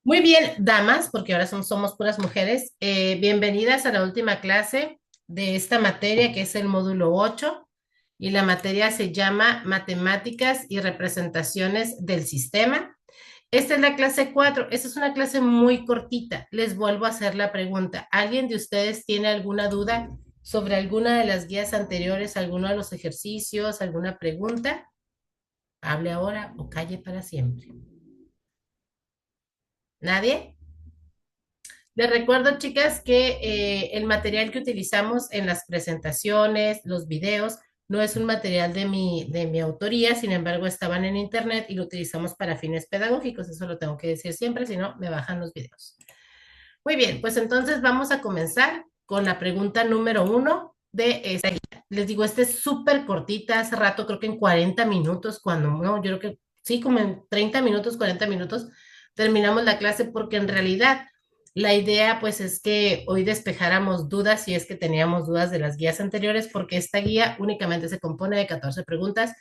Muy bien, damas, porque ahora somos puras mujeres. Bienvenidas a la última clase de esta materia que es el módulo 8 y la materia se llama Matemáticas y Representaciones del Sistema. Esta es la clase 4. Esta es una clase muy cortita. Les vuelvo a hacer la pregunta. ¿Alguien de ustedes tiene alguna duda sobre alguna de las guías anteriores, alguno de los ejercicios, alguna pregunta? Hable ahora o calle para siempre. ¿Nadie? Les recuerdo, chicas, que el material que utilizamos en las presentaciones, los videos, no es un material de mi autoría, sin embargo, estaban en internet y lo utilizamos para fines pedagógicos. Eso lo tengo que decir siempre, si no, me bajan los videos. Muy bien, pues entonces vamos a comenzar con la pregunta número 1 de esta guía. Les digo, esta es súper cortita, hace rato, creo que en 40 minutos, cuando no, yo creo que sí, como en 30 minutos, 40 minutos, terminamos la clase porque en realidad la idea pues es que hoy despejáramos dudas si es que teníamos dudas de las guías anteriores, porque esta guía únicamente se compone de 14 preguntas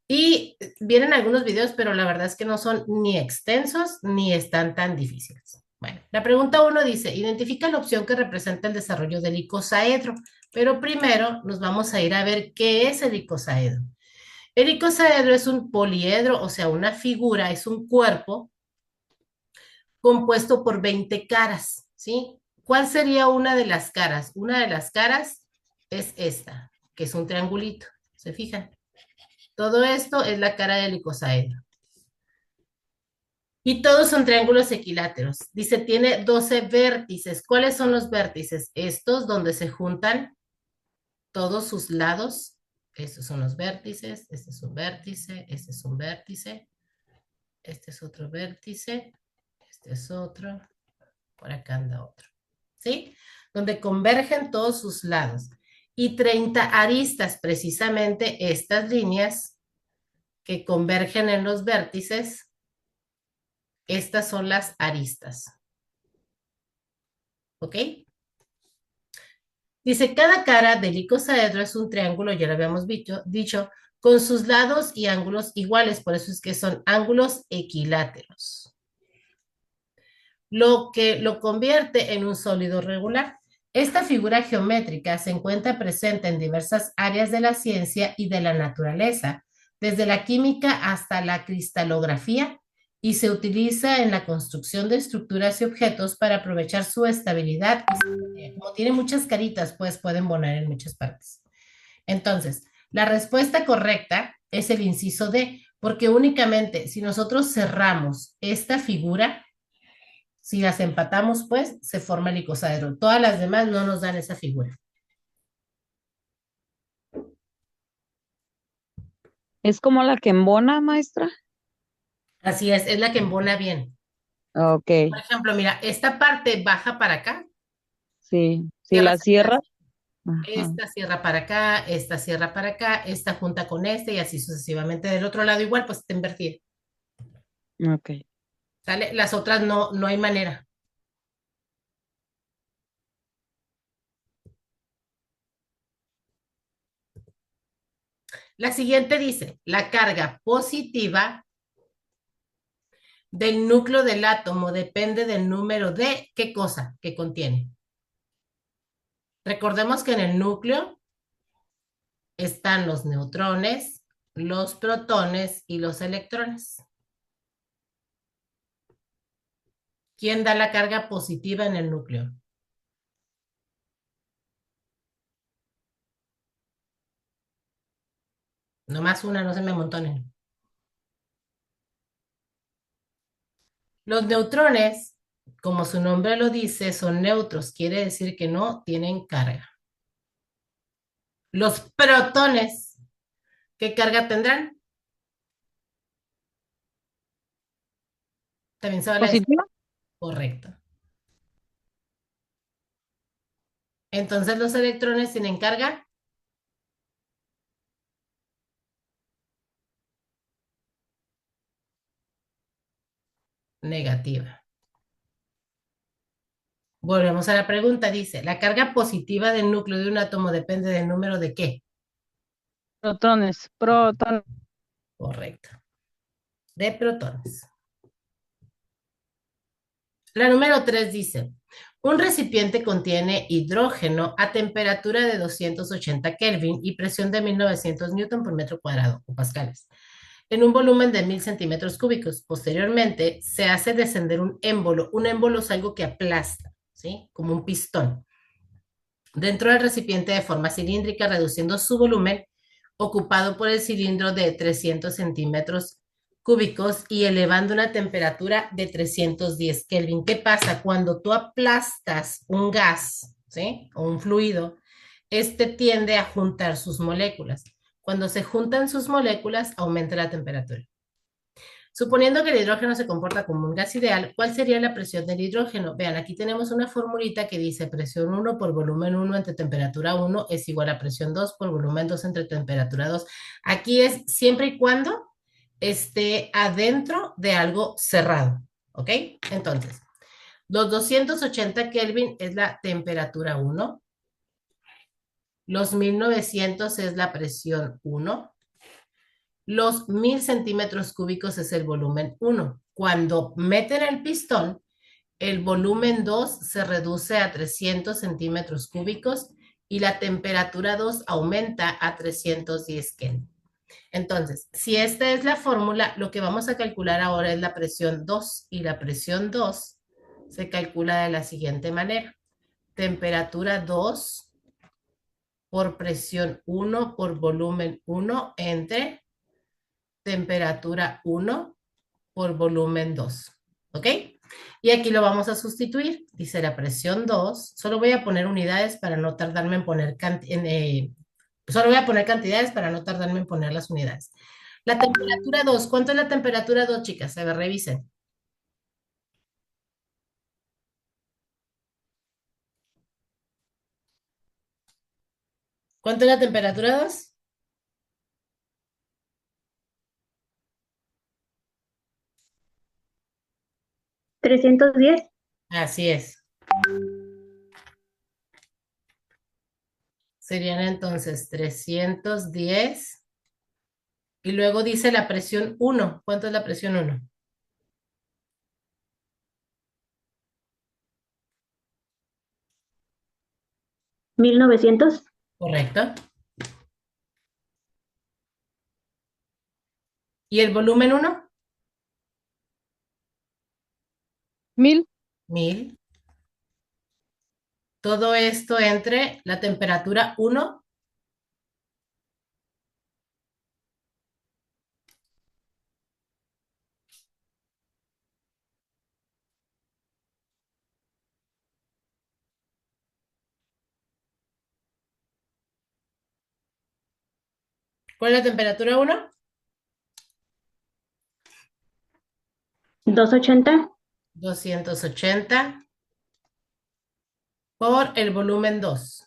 y vienen algunos videos, pero la verdad es que no son ni extensos ni están tan difíciles. Bueno, la pregunta uno dice, identifica la opción que representa el desarrollo del icosaedro, pero primero nos vamos a ir a ver qué es el icosaedro. El icosaedro es un poliedro, o sea, una figura, es un cuerpo compuesto por 20 caras, ¿sí? ¿Cuál sería una de las caras? Una de las caras es esta, que es un triangulito, ¿se fijan? Todo esto es la cara del icosaedro. Y todos son triángulos equiláteros. Dice, tiene 12 vértices. ¿Cuáles son los vértices? Estos donde se juntan todos sus lados. Estos son los vértices. Este es un vértice. Este es un vértice. Este es otro vértice. Este es otro. Por acá anda otro. ¿Sí? Donde convergen todos sus lados. Y 30 aristas, precisamente estas líneas que convergen en los vértices. Estas son las aristas. ¿Ok? Dice, cada cara del icosaedro es un triángulo, ya lo habíamos dicho, con sus lados y ángulos iguales, por eso es que son ángulos equiláteros, lo que lo convierte en un sólido regular. Esta figura geométrica se encuentra presente en diversas áreas de la ciencia y de la naturaleza, desde la química hasta la cristalografía, y se utiliza en la construcción de estructuras y objetos para aprovechar su estabilidad. Como tiene muchas caritas, pues pueden poner en muchas partes. Entonces, la respuesta correcta es el inciso D, porque únicamente si nosotros cerramos esta figura, si las empatamos, pues se forma el icosaedro. Todas las demás no nos dan esa figura. ¿Es como la que embona, maestra? Así es la que embona bien. Ok, Por ejemplo, mira, esta parte baja para acá, sí. Si cierra la hacia cierra, atrás. ajá, Esta cierra para acá, esta cierra para acá, esta junta con este y así sucesivamente. Del otro lado igual, pues está invertida. ok. ¿Sale? Las otras no, no hay manera. La siguiente dice, la carga positiva del núcleo del átomo depende del número de ¿qué cosa que contiene? Recordemos que en el núcleo están los neutrones, los protones y los electrones. ¿Quién da la carga positiva en el núcleo? Nomás una, no se me amontonen. Los neutrones, como su nombre lo dice, son neutros, quiere decir que no tienen carga. Los protones, ¿qué carga tendrán? También se habla de ¿Positiva? correcto. Entonces los electrones tienen carga negativa. Volvemos a la pregunta, dice, ¿la carga positiva del núcleo de un átomo depende del número de qué? Protones, protones. Correcto, de protones. La número 3 dice, un recipiente contiene hidrógeno a temperatura de 280 Kelvin y presión de 1900 newton por metro cuadrado o pascales, en un volumen de 1000 centímetros cúbicos. Posteriormente, se hace descender un émbolo. Un émbolo es algo que aplasta, ¿sí? Como un pistón dentro del recipiente de forma cilíndrica, reduciendo su volumen ocupado por el cilindro de 300 centímetros cúbicos y elevando una temperatura de 310 Kelvin. ¿Qué pasa? Cuando tú aplastas un gas, ¿sí? O un fluido, este tiende a juntar sus moléculas. Cuando se juntan sus moléculas, aumenta la temperatura. Suponiendo que el hidrógeno se comporta como un gas ideal, ¿cuál sería la presión del hidrógeno? Vean, aquí tenemos una formulita que dice presión 1 por volumen 1 entre temperatura 1 es igual a presión 2 por volumen 2 entre temperatura 2. Aquí es siempre y cuando esté adentro de algo cerrado, ¿ok? Entonces, los 280 Kelvin es la temperatura 1, los 1900 es la presión 1, los 1000 centímetros cúbicos es el volumen 1. Cuando meten el pistón, el volumen 2 se reduce a 300 centímetros cúbicos y la temperatura 2 aumenta a 310 Kelvin. Entonces, si esta es la fórmula, lo que vamos a calcular ahora es la presión 2 y la presión 2 se calcula de la siguiente manera. Temperatura 2 por presión 1 por volumen 1 entre temperatura 1 por volumen 2. ¿Ok? Y aquí lo vamos a sustituir. Dice la presión 2. Solo voy a poner unidades para no tardarme en poner solo voy a poner cantidades para no tardarme en poner las unidades. La temperatura 2. ¿Cuánto es la temperatura 2, chicas? A ver, revisen. ¿Cuánto es la temperatura 2? 310. Así es. Serían entonces 310. Y luego dice la presión 1. ¿Cuánto es la presión 1? 1900. Correcto. ¿Y el volumen 1? 1000. 1000. Todo esto entre la temperatura 1. ¿Cuál es la temperatura 1? 280. 280 por el volumen 2.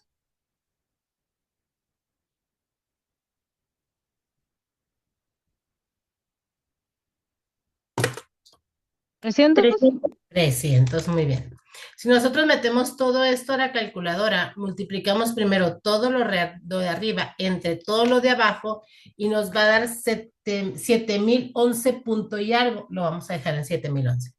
300. 300. 300, muy bien. Si nosotros metemos todo esto a la calculadora, multiplicamos primero todo lo de arriba entre todo lo de abajo y nos va a dar 7011 punto y algo. Lo vamos a dejar en 7011.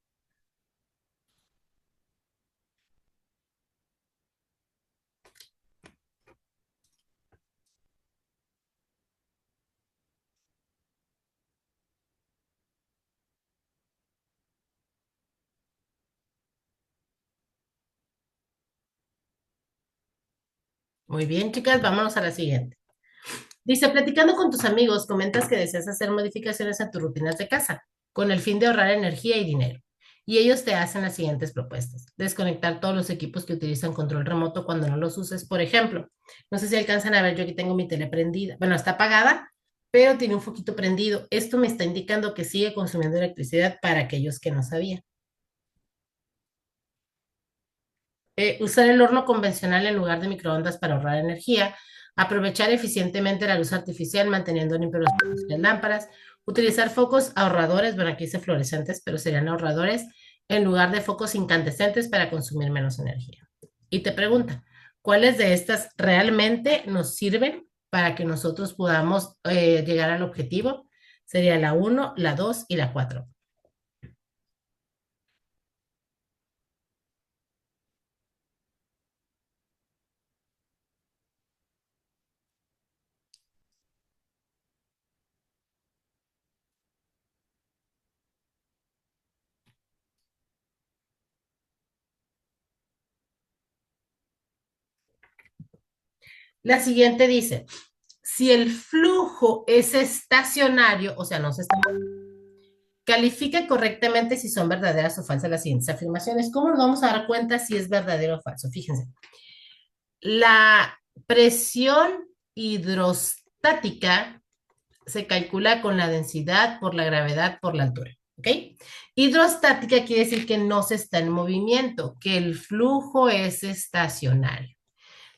Muy bien, chicas, vámonos a la siguiente. Dice, platicando con tus amigos, comentas que deseas hacer modificaciones a tus rutinas de casa con el fin de ahorrar energía y dinero. Y ellos te hacen las siguientes propuestas. Desconectar todos los equipos que utilizan control remoto cuando no los uses. Por ejemplo, no sé si alcanzan a ver, yo aquí tengo mi tele prendida. Bueno, está apagada, pero tiene un foquito prendido. Esto me está indicando que sigue consumiendo electricidad para aquellos que no sabían. Usar el horno convencional en lugar de microondas para ahorrar energía, aprovechar eficientemente la luz artificial manteniendo limpios los platos y las lámparas, utilizar focos ahorradores, bueno, aquí dice fluorescentes, pero serían ahorradores, en lugar de focos incandescentes para consumir menos energía. Y te pregunta, ¿cuáles de estas realmente nos sirven para que nosotros podamos llegar al objetivo? Sería la 1, la 2 y la 4. La siguiente dice, si el flujo es estacionario, o sea, no se está moviendo, califica correctamente si son verdaderas o falsas las siguientes afirmaciones. ¿Cómo nos vamos a dar cuenta si es verdadero o falso? Fíjense. La presión hidrostática se calcula con la densidad por la gravedad por la altura. ¿Ok? Hidrostática quiere decir que no se está en movimiento, que el flujo es estacionario.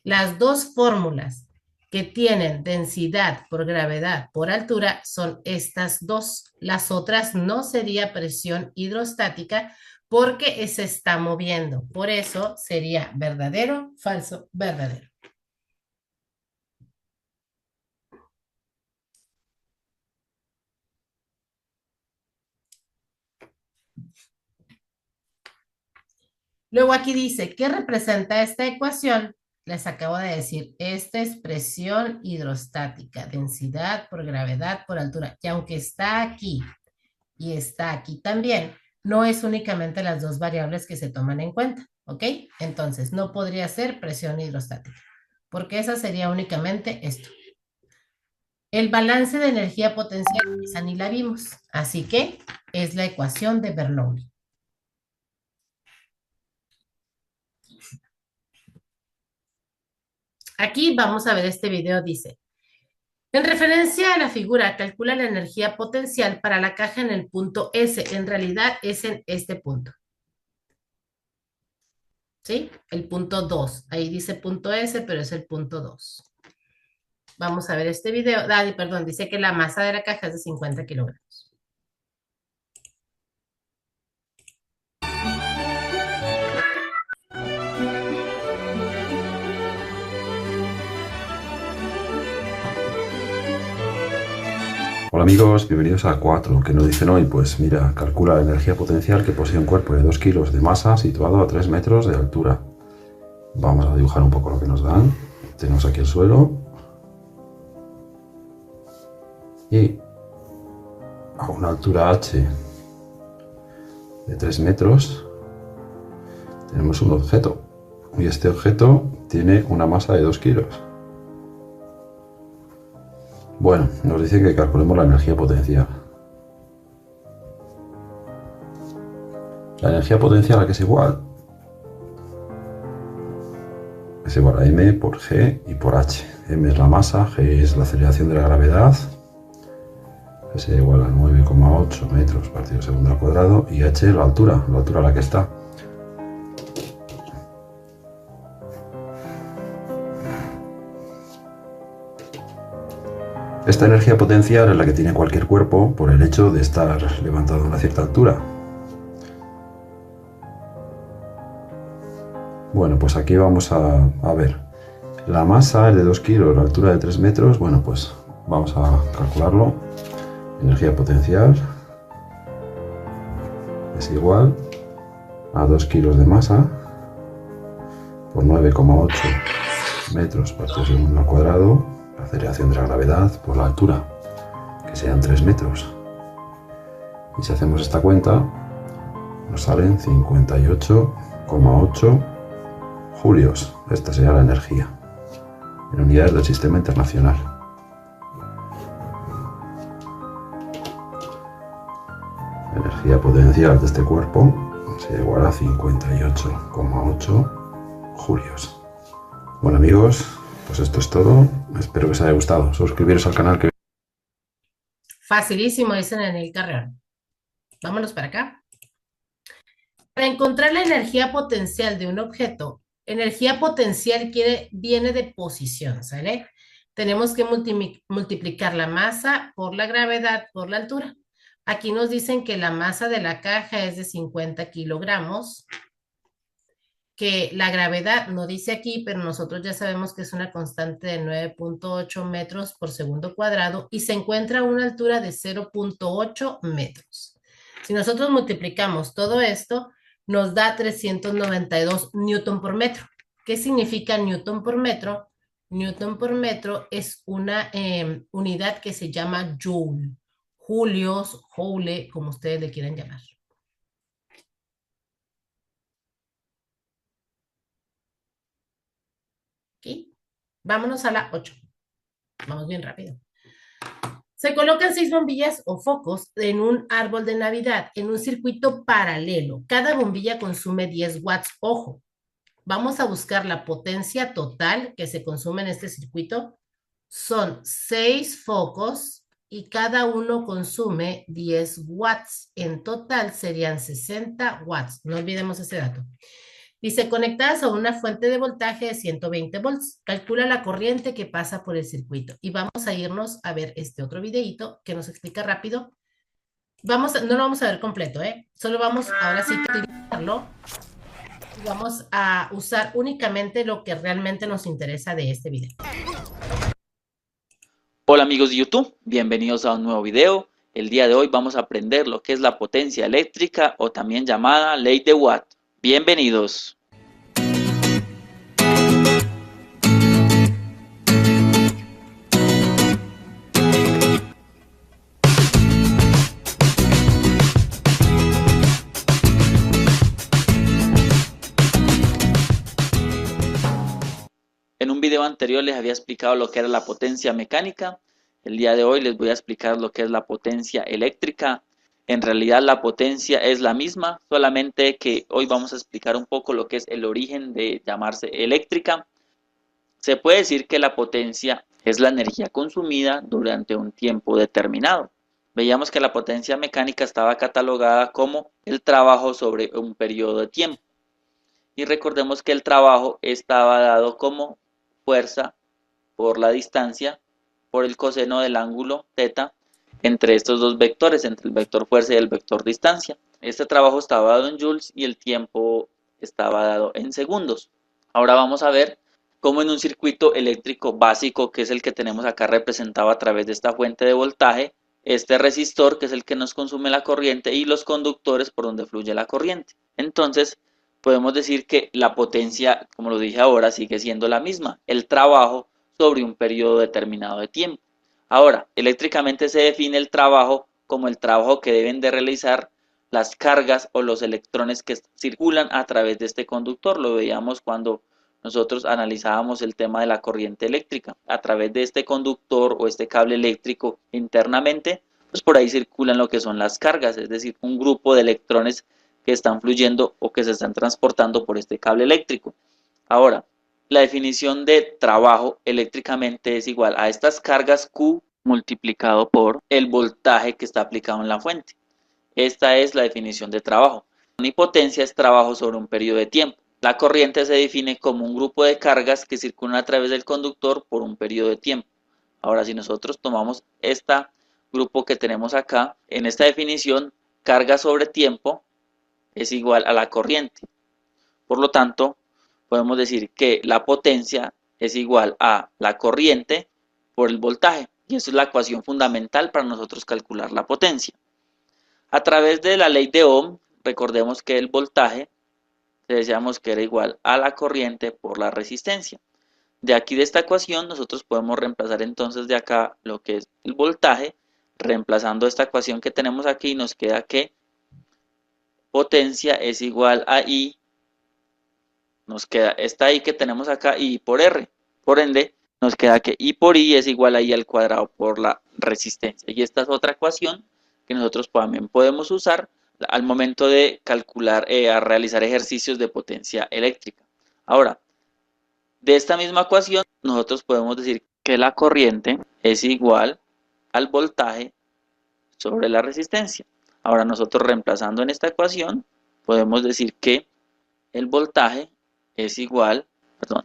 Las dos fórmulas que tienen densidad por gravedad por altura son estas dos. Las otras no sería presión hidrostática porque se está moviendo. Por eso sería verdadero, falso, verdadero. Luego aquí dice, ¿qué representa esta ecuación? Les acabo de decir, esta es presión hidrostática, densidad por gravedad por altura. Y aunque está aquí y está aquí también, no es únicamente las dos variables que se toman en cuenta, ¿ok? Entonces, no podría ser presión hidrostática, porque esa sería únicamente esto. El balance de energía potencial, esa ni la vimos, así que es la ecuación de Bernoulli. Aquí vamos a ver este video, dice, en referencia a la figura, calcula la energía potencial para la caja en el punto S. En realidad es en este punto. ¿Sí? El punto 2. Ahí dice punto S, pero es el punto 2. Vamos a ver este video. Perdón, dice que la masa de la caja es de 50 kilogramos. Hola amigos, bienvenidos a 4. ¿Qué nos dicen hoy? Pues mira, calcula la energía potencial que posee un cuerpo de 2 kilos de masa situado a 3 metros de altura. Vamos a dibujar un poco lo que nos dan. Tenemos aquí el suelo. Y a una altura h de 3 metros tenemos un objeto. Y este objeto tiene una masa de 2 kilos. Bueno, nos dice que calculemos la energía potencial. La energía potencial, ¿a qué es igual? Es igual a m por g y por h. M es la masa, g es la aceleración de la gravedad, que sería igual a 9,8 metros partido segundo al cuadrado, y h la altura a la que está. Esta energía potencial es la que tiene cualquier cuerpo por el hecho de estar levantado a una cierta altura. Bueno, pues aquí vamos a ver. La masa es de 2 kilos, la altura de 3 metros. Bueno, pues vamos a calcularlo. Energía potencial es igual a 2 kilos de masa por 9,8 metros partido segundo al cuadrado. La aceleración de la gravedad por la altura, que sean 3 metros. Y si hacemos esta cuenta, nos salen 58,8 julios. Esta sería la energía en unidades del sistema internacional. La energía potencial de este cuerpo sería igual a 58,8 julios. Bueno amigos, pues esto es todo. Espero que os haya gustado. Suscribiros al canal que... Facilísimo, dicen en el Carreón. Vámonos para acá. Para encontrar la energía potencial de un objeto, energía potencial viene de posición, ¿sale? Tenemos que multiplicar la masa por la gravedad por la altura. Aquí nos dicen que la masa de la caja es de 50 kilogramos, que la gravedad no dice aquí, pero nosotros ya sabemos que es una constante de 9,8 metros por segundo cuadrado y se encuentra a una altura de 0,8 metros. Si nosotros multiplicamos todo esto, nos da 392 newton por metro. ¿Qué significa newton por metro? Newton por metro es una unidad que se llama joule, julios, joule, como ustedes le quieran llamar. ¿Ok? Vámonos a la 8. Vamos bien rápido. Se colocan 6 bombillas o focos en un árbol de Navidad en un circuito paralelo. Cada bombilla consume 10 watts. Ojo, vamos a buscar la potencia total que se consume en este circuito. Son 6 focos y cada uno consume 10 watts. En total serían 60 watts. No olvidemos ese dato. Dice, conectadas a una fuente de voltaje de 120 volts. Calcula la corriente que pasa por el circuito. Y vamos a irnos a ver este otro videito que nos explica rápido. No lo vamos a ver completo, ¿eh? Solo vamos ahora sí a utilizarlo. Vamos a usar únicamente lo que realmente nos interesa de este video. Hola amigos de YouTube, bienvenidos a un nuevo video. El día de hoy vamos a aprender lo que es la potencia eléctrica o también llamada ley de Watt. Bienvenidos. En un video anterior les había explicado lo que era la potencia mecánica. El día de hoy les voy a explicar lo que es la potencia eléctrica. En realidad la potencia es la misma, solamente que hoy vamos a explicar un poco lo que es el origen de llamarse eléctrica. Se puede decir que la potencia es la energía consumida durante un tiempo determinado. Veíamos que la potencia mecánica estaba catalogada como el trabajo sobre un periodo de tiempo. Y recordemos que el trabajo estaba dado como fuerza por la distancia, por el coseno del ángulo θ entre estos dos vectores, entre el vector fuerza y el vector distancia. Este trabajo estaba dado en joules y el tiempo estaba dado en segundos. Ahora vamos a ver cómo en un circuito eléctrico básico, que es el que tenemos acá representado a través de esta fuente de voltaje, este resistor, que es el que nos consume la corriente, y los conductores por donde fluye la corriente. Entonces, podemos decir que la potencia, como lo dije ahora, sigue siendo la misma, el trabajo sobre un periodo determinado de tiempo. Ahora, eléctricamente se define el trabajo como el trabajo que deben de realizar las cargas o los electrones que circulan a través de este conductor. Lo veíamos cuando nosotros analizábamos el tema de la corriente eléctrica. A través de este conductor o este cable eléctrico internamente, pues por ahí circulan lo que son las cargas, es decir, un grupo de electrones que están fluyendo o que se están transportando por este cable eléctrico. Ahora, la definición de trabajo eléctricamente es igual a estas cargas Q multiplicado por el voltaje que está aplicado en la fuente. Esta es la definición de trabajo. Mi potencia es trabajo sobre un periodo de tiempo. La corriente se define como un grupo de cargas que circulan a través del conductor por un periodo de tiempo. Ahora, si nosotros tomamos este grupo que tenemos acá, en esta definición, carga sobre tiempo es igual a la corriente. Por lo tanto, podemos decir que la potencia es igual a la corriente por el voltaje. Y eso es la ecuación fundamental para nosotros calcular la potencia. A través de la ley de Ohm, recordemos que el voltaje decíamos que era igual a la corriente por la resistencia. De aquí de esta ecuación nosotros podemos reemplazar entonces de acá lo que es el voltaje, reemplazando esta ecuación que tenemos aquí, nos queda que potencia es igual a I, nos queda esta I que tenemos acá, I por R. Por ende, nos queda que I por I es igual a I al cuadrado por la resistencia. Y esta es otra ecuación que nosotros también podemos usar al momento de calcular, a realizar ejercicios de potencia eléctrica. Ahora, de esta misma ecuación, nosotros podemos decir que la corriente es igual al voltaje sobre la resistencia. Ahora, nosotros reemplazando en esta ecuación, podemos decir que el voltaje es igual,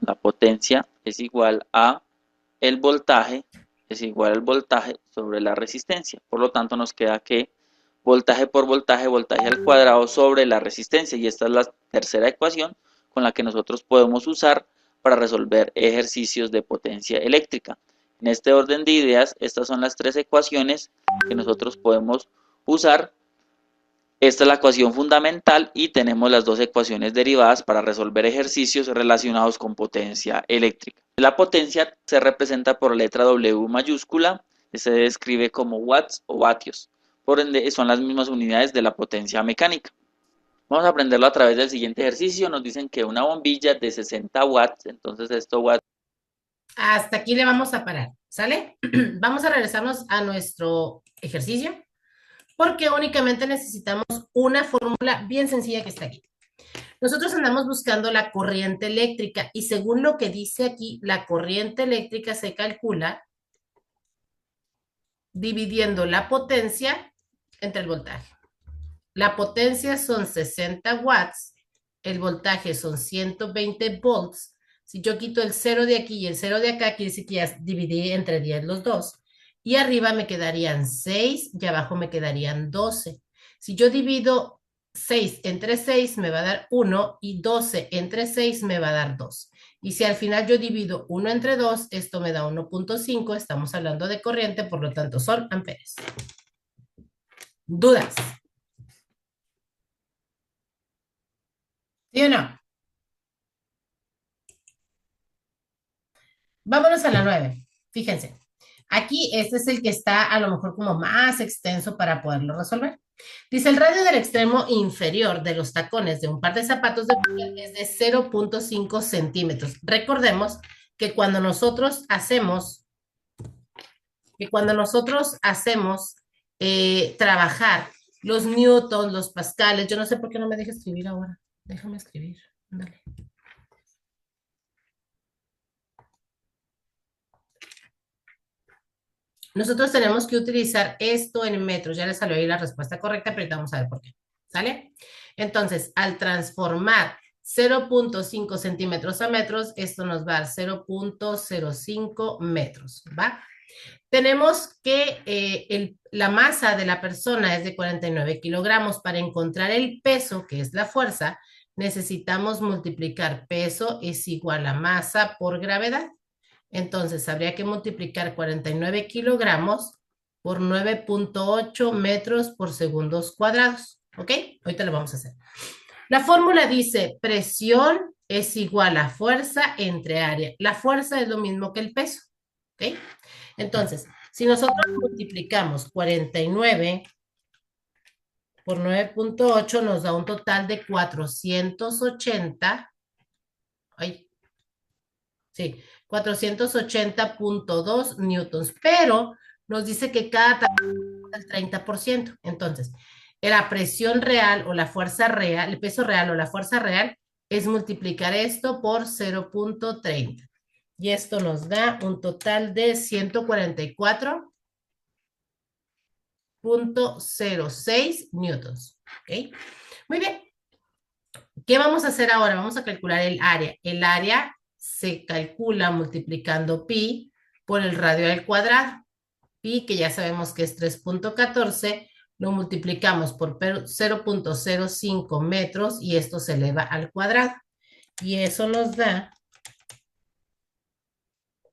la potencia es igual a el voltaje es igual al voltaje sobre la resistencia. Por lo tanto, nos queda que voltaje por voltaje, voltaje al cuadrado sobre la resistencia. Y esta es la tercera ecuación con la que nosotros podemos usar para resolver ejercicios de potencia eléctrica. En este orden de ideas, estas son las tres ecuaciones que nosotros podemos usar. Esta es la ecuación fundamental y tenemos las dos ecuaciones derivadas para resolver ejercicios relacionados con potencia eléctrica. La potencia se representa por la letra W mayúscula, se describe como watts o vatios. Por ende, son las mismas unidades de la potencia mecánica. Vamos a aprenderlo a través del siguiente ejercicio. Nos dicen que una bombilla de 60 watts, entonces esto watts Hasta aquí le vamos a parar, ¿sale? Vamos a regresarnos a nuestro ejercicio porque únicamente necesitamos una fórmula bien sencilla que está aquí. Nosotros andamos buscando la corriente eléctrica y según lo que dice aquí, la corriente eléctrica se calcula dividiendo la potencia entre el voltaje. La potencia son 60 watts, el voltaje son 120 volts. Si yo quito el 0 de aquí y el 0 de acá, quiere decir que ya dividí entre 10 los dos. Y arriba me quedarían 6 y abajo me quedarían 12. Si yo divido 6 entre 6 me va a dar 1 y 12 entre 6 me va a dar 2. Y si al final yo divido 1 entre 2, esto me da 1.5. Estamos hablando de corriente, por lo tanto son amperes. ¿Dudas? ¿Sí o no? Vámonos a la 9. Fíjense. Aquí este es el que está a lo mejor como más extenso para poderlo resolver. Dice, el radio del extremo inferior de los tacones de un par de zapatos de mujer es de 0.5 centímetros. Recordemos que cuando nosotros hacemos trabajar los newtons, los pascales, yo no sé por qué no me deja escribir ahora. Déjame escribir. Dale. Nosotros tenemos que utilizar esto en metros. Ya les salió ahí la respuesta correcta, pero ahorita vamos a ver por qué. ¿Sale? Entonces, al transformar 0.5 centímetros a metros, esto nos va a dar 0.05 metros, ¿va? Tenemos que la masa de la persona es de 49 kilogramos. Para encontrar el peso, que es la fuerza, necesitamos multiplicar peso es igual a masa por gravedad. Entonces, habría que multiplicar 49 kilogramos por 9.8 metros por segundos cuadrados. ¿Ok? Ahorita lo vamos a hacer. La fórmula dice, presión es igual a fuerza entre área. La fuerza es lo mismo que el peso. ¿Ok? Entonces, si nosotros multiplicamos 49 por 9.8, nos da un total de 480. Ay, sí, 480.2 newtons, pero nos dice que cada tamaño es el 30%. Entonces, la presión real o la fuerza real, el peso real o la fuerza real es multiplicar esto por 0.30. Y esto nos da un total de 144.06 newtons. ¿Ok? Muy bien. ¿Qué vamos a hacer ahora? Vamos a calcular el área. El área se calcula multiplicando pi por el radio al cuadrado. Pi, que ya sabemos que es 3.14, lo multiplicamos por 0.05 metros y esto se eleva al cuadrado. Y eso nos da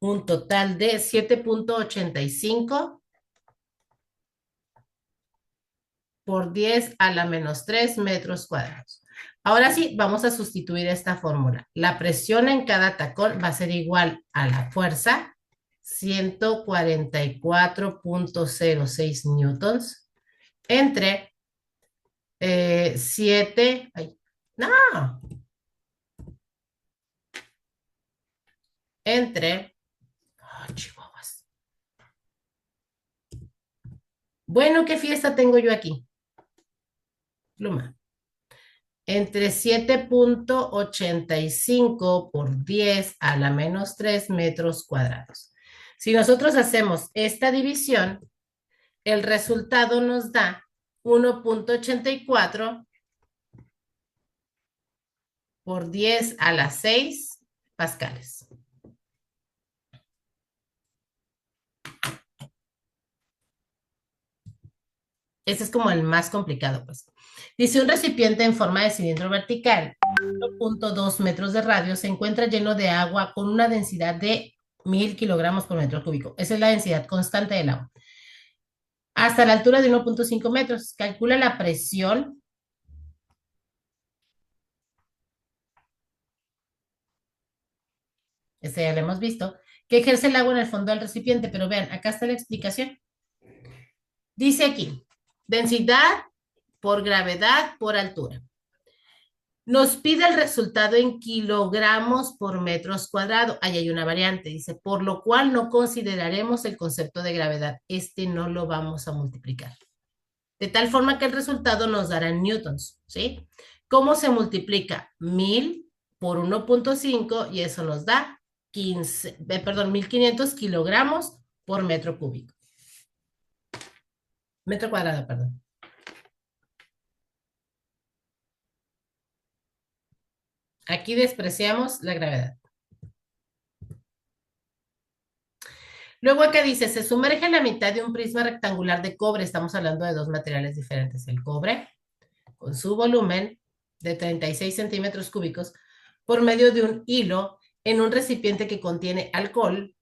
un total de 7.85 por 10 a la menos 3 metros cuadrados. Ahora sí, vamos a sustituir esta fórmula. La presión en cada tacón va a ser igual a la fuerza, 144.06 newtons, entre 7, no, entre, chihuahuas. Bueno, ¿qué fiesta tengo yo aquí? Pluma. Entre 7.85 por 10 a la menos 3 metros cuadrados. Si nosotros hacemos esta división, el resultado nos da 1.84 por 10 a la 6 pascales. Ese es como el más complicado, pues. Dice, un recipiente en forma de cilindro vertical, 1.2 metros de radio, se encuentra lleno de agua con una densidad de 1000 kilogramos por metro cúbico. Esa es la densidad constante del agua. Hasta la altura de 1.5 metros. Calcula la presión. Este ya lo hemos visto. Que ejerce el agua en el fondo del recipiente. Pero vean, acá está la explicación. Dice aquí, densidad por gravedad por altura. Nos pide el resultado en kilogramos por metros cuadrados. Ahí hay una variante, dice, por lo cual no consideraremos el concepto de gravedad. Este no lo vamos a multiplicar. De tal forma que el resultado nos dará en newtons, ¿sí? ¿Cómo se multiplica? 1000 por 1.5 y eso nos da 1500 kilogramos por metro cúbico. Metro cuadrado, perdón. Aquí despreciamos la gravedad. Luego acá dice, se sumerge la mitad de un prisma rectangular de cobre. Estamos hablando de dos materiales diferentes. El cobre, con su volumen de 36 centímetros cúbicos, por medio de un hilo en un recipiente que contiene alcohol.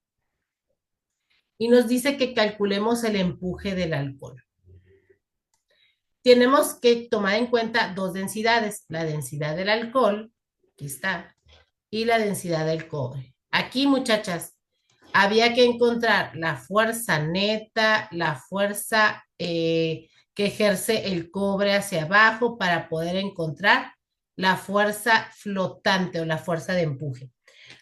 Y nos dice que calculemos el empuje del alcohol. Tenemos que tomar en cuenta dos densidades. La densidad del alcohol, aquí está, y la densidad del cobre. Aquí, muchachas, había que encontrar la fuerza neta, la fuerza que ejerce el cobre hacia abajo para poder encontrar la fuerza flotante o la fuerza de empuje.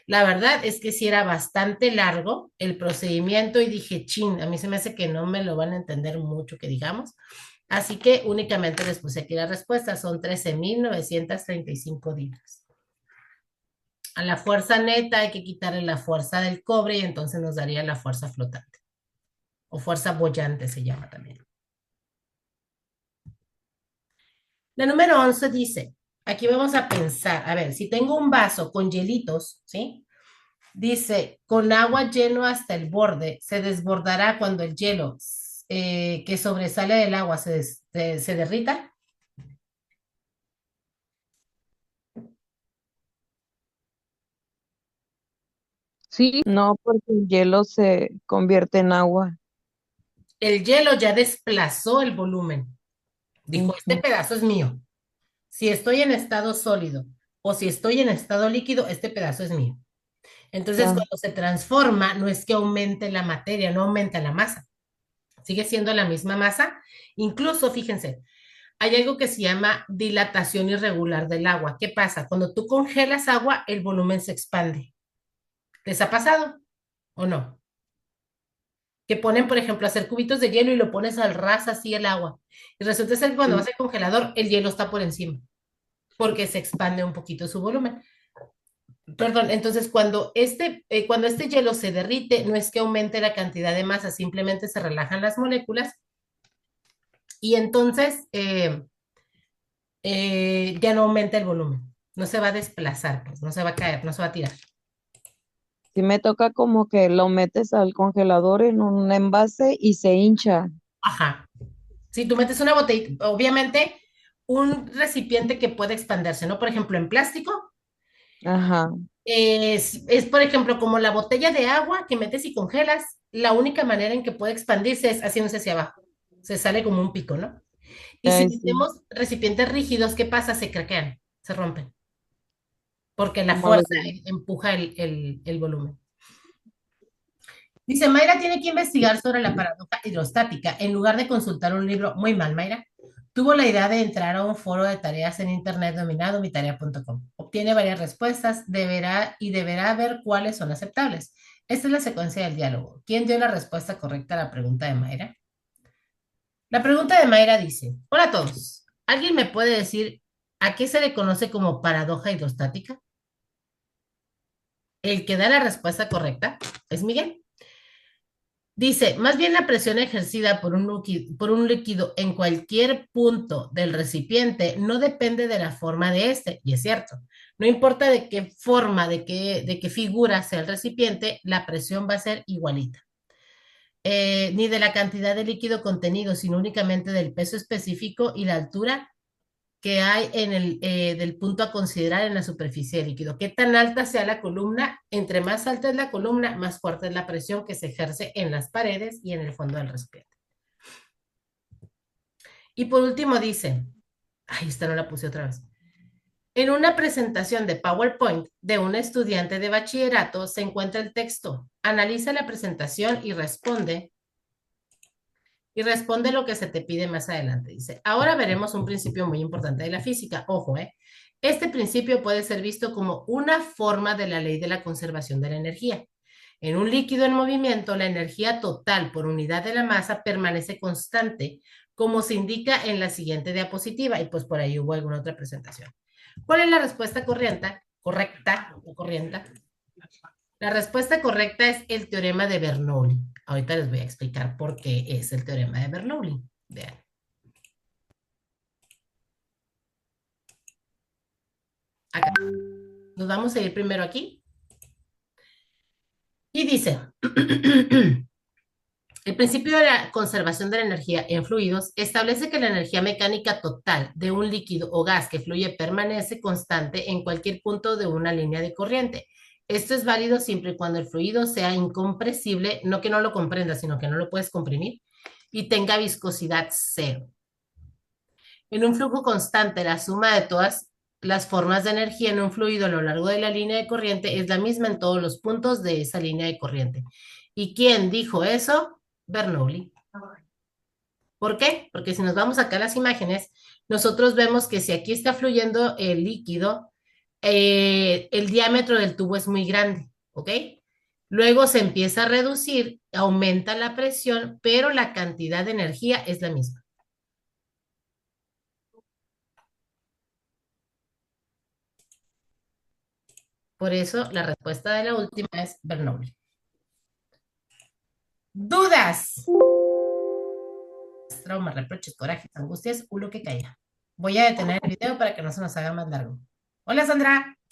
La verdad es que sí era bastante largo el procedimiento y dije, chin, a mí se me hace que no me lo van a entender mucho que digamos. Así que únicamente les puse aquí la respuesta, son 13.935 libras. A la fuerza neta hay que quitarle la fuerza del cobre y entonces nos daría la fuerza flotante. O fuerza boyante se llama también. La número 11 dice, aquí vamos a pensar, a ver, si tengo un vaso con hielitos, ¿sí? Dice, con agua lleno hasta el borde, se desbordará cuando el hielo que sobresale del agua se derrita. Sí, No, porque el hielo se convierte en agua. El hielo ya desplazó el volumen. Dijo, este Ujú. pedazo es mío. Si estoy en estado sólido o si estoy en estado líquido, este pedazo es mío. Entonces, Ah, cuando se transforma, no es que aumente la materia, no aumenta la masa. Sigue siendo la misma masa. Incluso, fíjense, hay algo que se llama dilatación irregular del agua. ¿Qué pasa? Cuando tú congelas agua, el volumen se expande. ¿Les ha pasado o no? Que ponen, por ejemplo, hacer cubitos de hielo y lo pones al ras así el agua. Y resulta ser que cuando vas sí. al congelador, el hielo está por encima, porque se expande un poquito su volumen. Perdón, entonces cuando este hielo se derrite, no es que aumente la cantidad de masa, simplemente se relajan las moléculas y entonces ya no aumenta el volumen, no se va a desplazar, pues, no se va a caer, no se va a tirar. Sí me toca como que lo metes al congelador en un envase y se hincha. Ajá. Si tú metes una botella, obviamente un recipiente que puede expandirse, ¿no? Por ejemplo, en plástico, Ajá. por ejemplo, como la botella de agua que metes y congelas, la única manera en que puede expandirse es haciéndose hacia abajo. Se sale como un pico, ¿no? Y si Ay, sí, metemos recipientes rígidos, ¿qué pasa? Se craquean, se rompen, porque la como los fuerza de- empuja el volumen. Dice, Mayra tiene que investigar sobre la paradoja hidrostática. En lugar de consultar un libro, muy mal, Mayra, tuvo la idea de entrar a un foro de tareas en internet dominado mitarea.com. Obtiene varias respuestas, deberá ver cuáles son aceptables. Esta es la secuencia del diálogo. ¿Quién dio la respuesta correcta a la pregunta de Mayra? La pregunta de Mayra dice, hola a todos. ¿Alguien me puede decir a qué se le conoce como paradoja hidrostática? El que da la respuesta correcta es Miguel. Dice, más bien la presión ejercida por un líquido en cualquier punto del recipiente no depende de la forma de este, y es cierto. No importa de qué forma, de qué figura sea el recipiente, la presión va a ser igualita. Ni de la cantidad de líquido contenido, sino únicamente del peso específico y la altura que hay del punto a considerar en la superficie del líquido. Qué tan alta sea la columna, entre más alta es la columna, más fuerte es la presión que se ejerce en las paredes y en el fondo del recipiente. Y por último dice, ay, esta no la puse otra vez. En una presentación de PowerPoint de un estudiante de bachillerato se encuentra el texto. Analiza la presentación y responde y responde lo que se te pide más adelante. Dice, ahora veremos un principio muy importante de la física. Ojo, ¿eh? Este principio puede ser visto como una forma de la ley de la conservación de la energía. En un líquido en movimiento, la energía total por unidad de la masa permanece constante, como se indica en la siguiente diapositiva, y pues por ahí hubo alguna otra presentación. ¿Cuál es la respuesta correcta o corriente? La respuesta correcta es el teorema de Bernoulli. Ahorita les voy a explicar por qué es el teorema de Bernoulli. Vean. Acá. Nos vamos a ir primero aquí. Y dice, el principio de la conservación de la energía en fluidos establece que la energía mecánica total de un líquido o gas que fluye permanece constante en cualquier punto de una línea de corriente. Esto es válido siempre y cuando el fluido sea incompresible, no que no lo comprendas, sino que no lo puedes comprimir, y tenga viscosidad cero. En un flujo constante, la suma de todas las formas de energía en un fluido a lo largo de la línea de corriente es la misma en todos los puntos de esa línea de corriente. ¿Y quién dijo eso? Bernoulli. ¿Por qué? Porque si nos vamos acá a las imágenes, nosotros vemos que si aquí está fluyendo el líquido, el diámetro del tubo es muy grande, ¿ok? Luego se empieza a reducir, aumenta la presión, pero la cantidad de energía es la misma. Por eso la respuesta de la última es Bernoulli. ¿Dudas? Traumas, reproches, corajes, angustias o lo que caiga. Voy a detener el video para que no se nos haga más largo. Hola, Sandra.